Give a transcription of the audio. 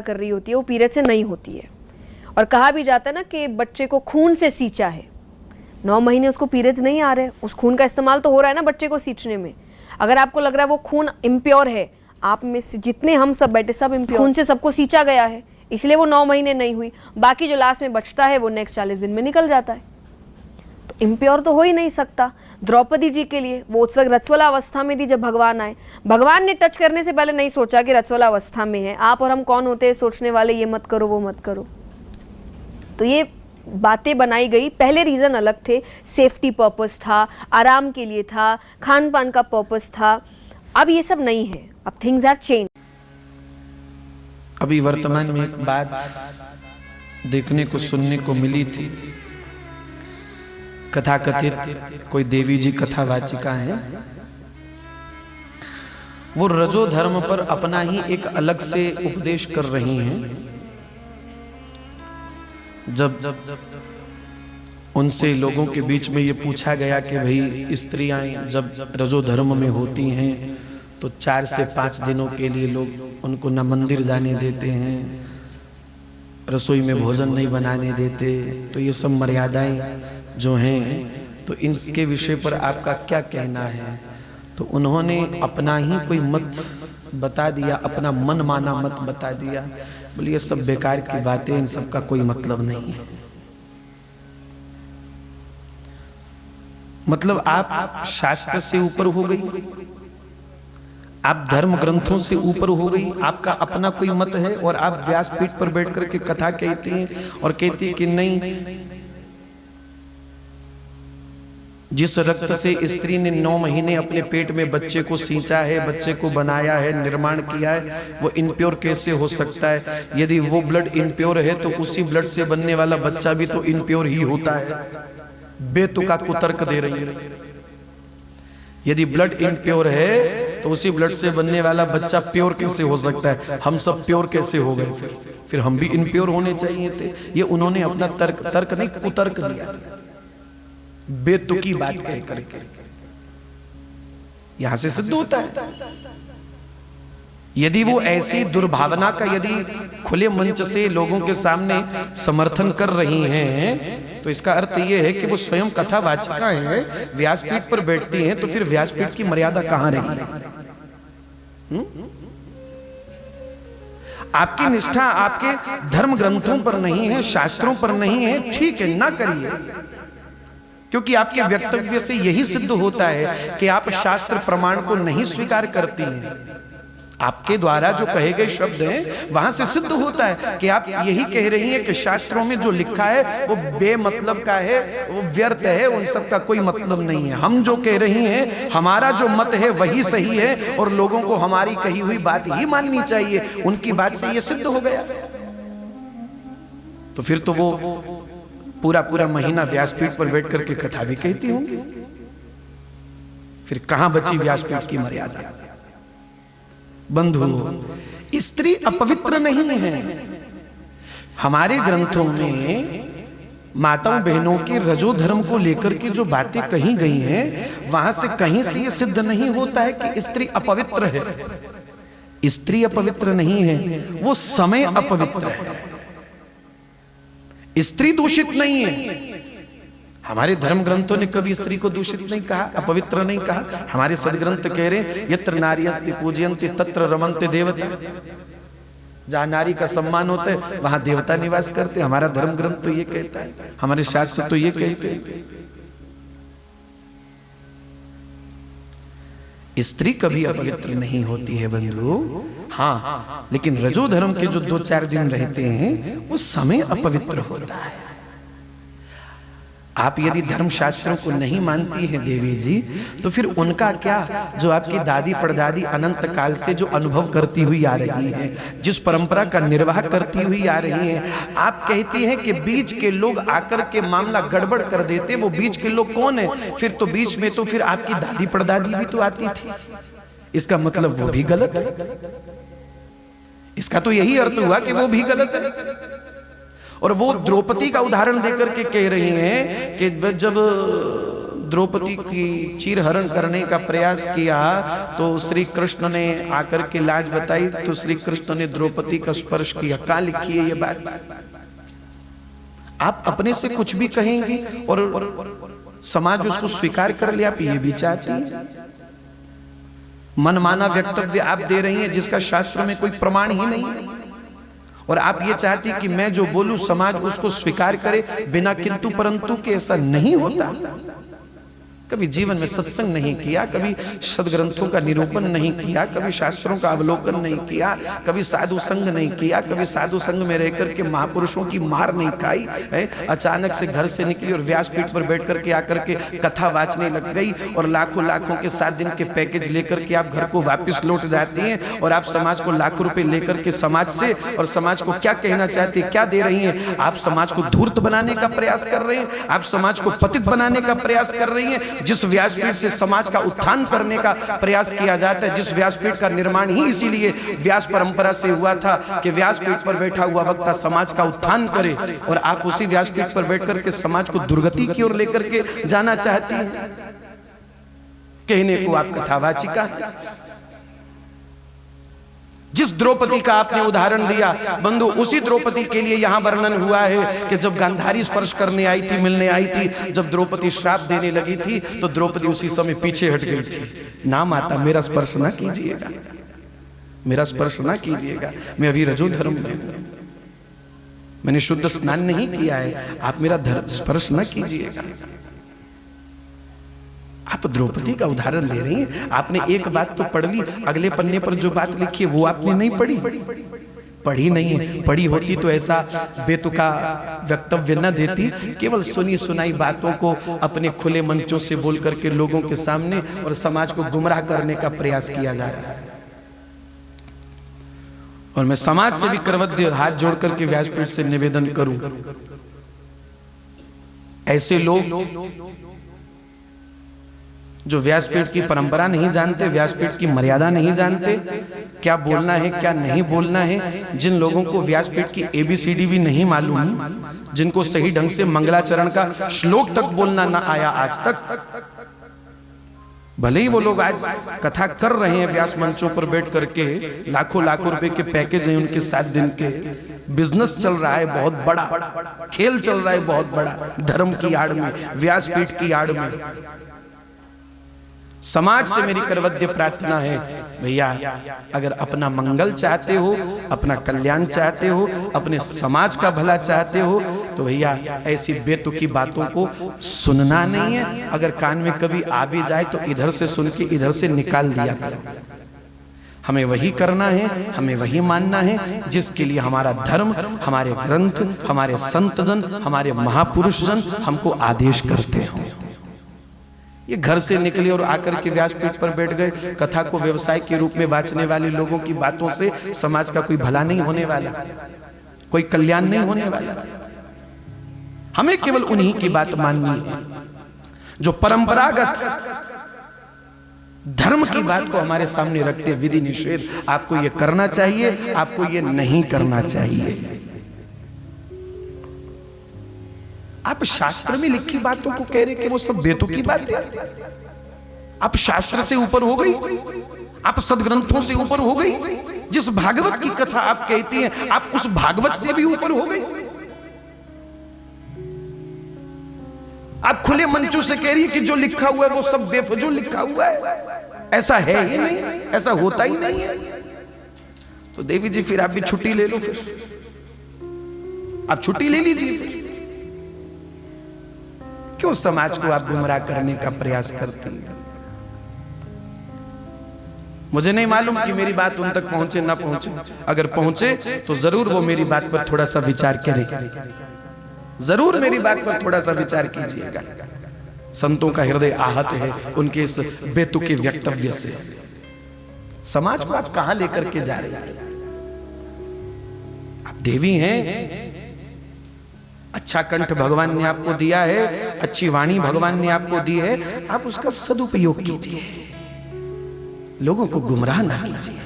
कर रही होती है वो पीरियड से नहीं होती है। और कहा भी जाता है ना कि बच्चे को खून से सींचा है, 9 महीने उसको पीरियड्स नहीं आ रहे, उस खून का इस्तेमाल तो हो रहा है ना बच्चे को सींचने में। अगर आपको लग रहा है वो खून इम्प्योर है, आप में से जितने हम सब बैठे सब इम्प्योर, खून से सबको सींचा गया है, इसलिए वो 9 महीने नहीं हुई। बाकी जो लास्ट में बचता है वो नेक्स्ट 40 दिन में निकल जाता है, तो इम्प्योर तो हो ही नहीं सकता। द्रौपदी जी के लिए वो उस वक्त रजस्वला अवस्था में थी जब भगवान आए। भगवान ने टच करने से पहले नहीं सोचा कि रजस्वला अवस्था में है। आप और हम कौन होते हैं सोचने वाले, ये मत करो वो मत करो। तो ये बातें बनाई गई, पहले रीज़न अलग थे, सेफ्टी पर्पस था, आराम के लिए था, खान पान का पर्पस था। अब ये सब नहीं है, अब थिंग्स आर चेंज। अभी वर्तमान में एक बात देखने को सुनने को मिली थी, कथा कथित कोई देवी जी कथावाचिका है, वो रजो धर्म पर अपना ही एक अलग से उपदेश कर रही हैं। जब उनसे लोगों के बीच में ये पूछा गया कि भाई स्त्रियां जब रजो धर्म में होती हैं तो 4 से 5 दिनों के लिए लोग उनको न मंदिर जाने देते हैं, रसोई में भोजन नहीं बनाने देते, तो ये सब मर्यादाएं जो हैं, तो इनके विषय पर आपका क्या कहना है? तो उन्होंने अपना ही कोई मत बता दिया, अपना मन माना मत बता दिया। बोले ये सब बेकार की बातें, इन सब का कोई मतलब नहीं है। मतलब आप शास्त्र से ऊपर हो गई, आप धर्म ग्रंथों से ऊपर हो गई, आपका अपना कोई मत है और आप व्यासपीठ पर बैठ करके कथा कहते हैं और कहती है कि नहीं, जिस रक्त से स्त्री ने 9 महीने अपने पेट में बच्चे को सींचा है, बच्चे को बनाया है, निर्माण किया है, वो इनप्योर कैसे हो सकता है? यदि वो ब्लड इनप्योर है तो उसी ब्लड से बनने वाला बच्चा भी तो इनप्योर ही होता है। बेतुका कुतर्क दे रही है। यदि ब्लड इनप्योर है तो उसी ब्लड से बनने वाला बच्चा प्योर कैसे हो सकता है? हम सब प्योर कैसे हो गए? फिर हम भी इनप्योर होने चाहिए थे। ये उन्होंने अपना तर्क नहीं कुतर्क दिया, बेतुकी बात कह करके। यहां से सिद्ध होता है, यदि वो ऐसी दुर्भावना का यदि खुले मंच से लोगों के सामने समर्थन कर रही हैं, तो इसका अर्थ ये है कि वो स्वयं कथावाचिका हैं, व्यासपीठ पर बैठती हैं, तो फिर व्यासपीठ की मर्यादा कहां रही? आपकी निष्ठा आपके धर्म ग्रंथों पर नहीं है, शास्त्रों पर नहीं है, ठीक है, ना करिए, क्योंकि आपके वक्तव्य से यही सिद्ध होता है कि आप शास्त्र प्रमाण को नहीं स्वीकार करती हैं। आपके द्वारा जो कहे गए शब्द हैं वहां से सिद्ध होता है कि आप यही कह रही हैं कि शास्त्रों में जो लिखा है वो बेमतलब का है, वो व्यर्थ है, उन सब का कोई मतलब नहीं है। हम जो कह रही हैं, हमारा जो मत है वही सही है और लोगों को हमारी कही हुई बात ही माननी चाहिए। उनकी बात से ये सिद्ध हो गया, तो फिर तो वो पूरा महीना व्यासपीठ पर बैठ करके कथा भी कहती होंगी। फिर कहां बची व्यासपीठ की मर्यादा? बंधु, स्त्री अपवित्र नहीं है। हमारे ग्रंथों में माताओं बहनों के रजो धर्म को लेकर के जो बातें कही गई हैं, वहां से कहीं से ये सिद्ध नहीं होता है कि स्त्री अपवित्र है। स्त्री अपवित्र नहीं है, वो समय अपवित्र है। स्त्री दूषित नहीं है। हमारे धर्म ग्रंथों ने कभी स्त्री को दूषित नहीं कहा, अपवित्र नहीं कहा। हमारे सदग्रंथ कह रहे यत्र नार्यस्ति पूजयन्ति तत्र रमन्ते देवता। जहां नारी का सम्मान होता है वहां देवता निवास करते। हमारा धर्म ग्रंथ तो ये कहता है, हमारे शास्त्र तो ये कहते हैं। स्त्री कभी अपवित्र नहीं होती है बंधु। हाँ, लेकिन रजो धर्म के जो 2-4 दिन रहते हैं वो समय अपवित्र होता है। आप यदि धर्म शास्त्रों को नहीं मानती हैं देवी जी, तो फिर उनका क्या? जो आपकी दादी परदादी अनंत काल से जो अनुभव करती हुई आ रही है, जिस परंपरा का निर्वाह करती हुई आ रही है, आप कहती हैं कि बीच के लोग आकर के मामला गड़बड़ कर देते। वो बीच के लोग कौन है? फिर तो बीच में तो फिर आपकी दादी परदादी भी तो आती थी। इसका मतलब वो भी गलत है। इसका तो यही अर्थ हुआ कि वो भी गलत है। और वो द्रौपदी का उदाहरण देकर के कह रही हैं कि जब द्रौपदी की चीरहरण करने का प्रयास किया तो श्री कृष्ण ने आकर के लाज बताई, तो श्री कृष्ण ने द्रौपदी का स्पर्श किया। कहाँ लिखी है ये बात? आप अपने से कुछ भी कहेंगी और समाज उसको स्वीकार कर लिया, आप ये भी चाहती हैं? मनमाना वक्तव्य आप दे रही हैं जिसका शास्त्र में कोई प्रमाण ही नहीं है, और आप ये चाहती कि मैं जो बोलूं समाज उसको स्वीकार करे बिना किंतु परंतु के। ऐसा नहीं होता। कभी जीवन में सत्संग नहीं किया, कभी सदग्रंथों का निरूपण नहीं किया, कभी शास्त्रों का अवलोकन नहीं किया, कभी साधु संग नहीं किया, कभी साधु संग में रहकर के महापुरुषों की मार नहीं खाई है। अचानक से घर से निकली और व्यासपीठ पर बैठ करके आकर के कथा वाचने लग गई और लाखों लाखों के 7 दिन के पैकेज लेकर के आप घर को वापस लौट जाती हैं और आप समाज को लाखों रुपए लेकर के समाज से, और समाज को क्या कहना चाहती है, क्या दे रही हैं? आप समाज को धूर्त बनाने का प्रयास कर रहे हैं, आप समाज को पतित बनाने का प्रयास कर रही हैं। जिस व्यासपीठ से समाज का उत्थान करने का प्रयास किया जाता है, जिस व्यासपीठ का निर्माण ही इसीलिए व्यास परंपरा से हुआ था कि व्यासपीठ पर बैठा हुआ वक्ता समाज का उत्थान करे, और आप उसी व्यासपीठ पर बैठकर के समाज को दुर्गति की ओर लेकर के जाना चाहती हैं। कहने को आप कथावाचिका। जिस द्रौपदी का आपने उदाहरण दिया बंधु, उसी द्रौपदी के लिए यहां वर्णन हुआ है कि जब गांधारी स्पर्श करने आई थी, मिलने आई थी, जब द्रौपदी श्राप देने लगी थी तो द्रौपदी उसी समय पीछे हट गई थी। ना माता, मेरा स्पर्श ना कीजिएगा, मेरा स्पर्श ना कीजिएगा, मैं अभी रजो धर्म में हूं, मैंने शुद्ध स्नान नहीं किया है, आप मेरा स्पर्श ना कीजिएगा। आप द्रौपदी का उदाहरण दे रही हैं। आपने एक बात तो पढ़ ली, अगले पन्ने पर जो बात लिखी है वो आपने नहीं पढ़ी। पढ़ी नहीं है, पढ़ी होती तो ऐसा बेतुका वक्तव्य न देती। केवल सुनी सुनाई बातों को अपने खुले मंचों से बोल करके लोगों के सामने और समाज को गुमराह करने का प्रयास किया जा रहा है। और मैं समाज से भी करवद्य हाथ जोड़ करके व्यासपीठ से निवेदन करूं, ऐसे लोग जो व्यासपीठ की परंपरा नहीं जानते, व्यासपीठ की मर्यादा नहीं जानते, क्या बोलना है क्या नहीं बोलना है, जिन लोगों को व्यासपीठ की ABCD भी नहीं मालूम, जिनको सही ढंग से मंगलाचरण का श्लोक तक बोलना ना आया आज तक, भले ही वो लोग आज कथा कर रहे हैं व्यास मंचों पर बैठ करके, लाखों लाखों रुपए के पैकेज हैं उनके 7 दिन के, बिजनेस चल रहा है बहुत बड़ा, खेल चल रहा है बहुत बड़ा, धर्म की आड़ में, व्यासपीठ की आड़ में। समाज से मेरी करवद्य प्रार्थना है, भैया अगर अपना मंगल चाहते हो, अपना कल्याण चाहते हो, अपने समाज का भला चाहते हो, तो भैया ऐसी बेतुकी बातों को सुनना नहीं है। अगर कान में कभी आ भी जाए तो इधर से सुन के इधर से निकाल दिया करो। हमें वही करना है, हमें वही मानना है जिसके लिए हमारा धर्म, हमारे ग्रंथ, हमारे संतजन, हमारे महापुरुष जन हमको आदेश करते हो। ये घर से निकले और आकर के व्यासपीठ पर बैठ गए, कथा को व्यवसाय के रूप में वाचने वाले लोगों की बातों से समाज का कोई भला नहीं होने वाला, कोई कल्याण नहीं होने वाला। हमें केवल उन्हीं की बात माननी है जो परंपरागत धर्म की बात को हमारे सामने रखते हैं। विधि निषेध, आपको ये करना चाहिए, आपको ये नहीं करना चाहिए। आप शास्त्र में लिखी बातों को कह रहे कि वो सब बेतुकी बात है। आप शास्त्र से ऊपर हो गई, आप सदग्रंथों से ऊपर हो गई। जिस भागवत की कथा आप कहती हैं, आप उस भागवत से भी ऊपर हो गई। आप खुले मंचों से कह रही है कि जो लिखा हुआ है वो सब बेफजूल लिखा हुआ है। ऐसा है ही नहीं, ऐसा होता ही नहीं है। तो देवी जी फिर आप भी छुट्टी ले लो, फिर आप छुट्टी ले लीजिए। क्यों समाज को आप गुमराह करने का प्रयास करती हैं? मुझे नहीं मालूम कि मेरी बात उन तक पहुंचे ना पहुंचे। अगर पहुंचे तो जरूर वो मेरी बात पर थोड़ा सा विचार करें, जरूर मेरी बात पर थोड़ा सा विचार कीजिएगा। संतों का हृदय आहत है उनके इस बेतुके वक्तव्य से। समाज को आप कहां लेकर के जा रहे हैं? आप देवी हैं, अच्छा कंठ भगवान ने आपको दिया है, अच्छी वाणी भगवान ने आपको दी है, आप उसका सदुपयोग कीजिए, लोगों को गुमराह ना कीजिए।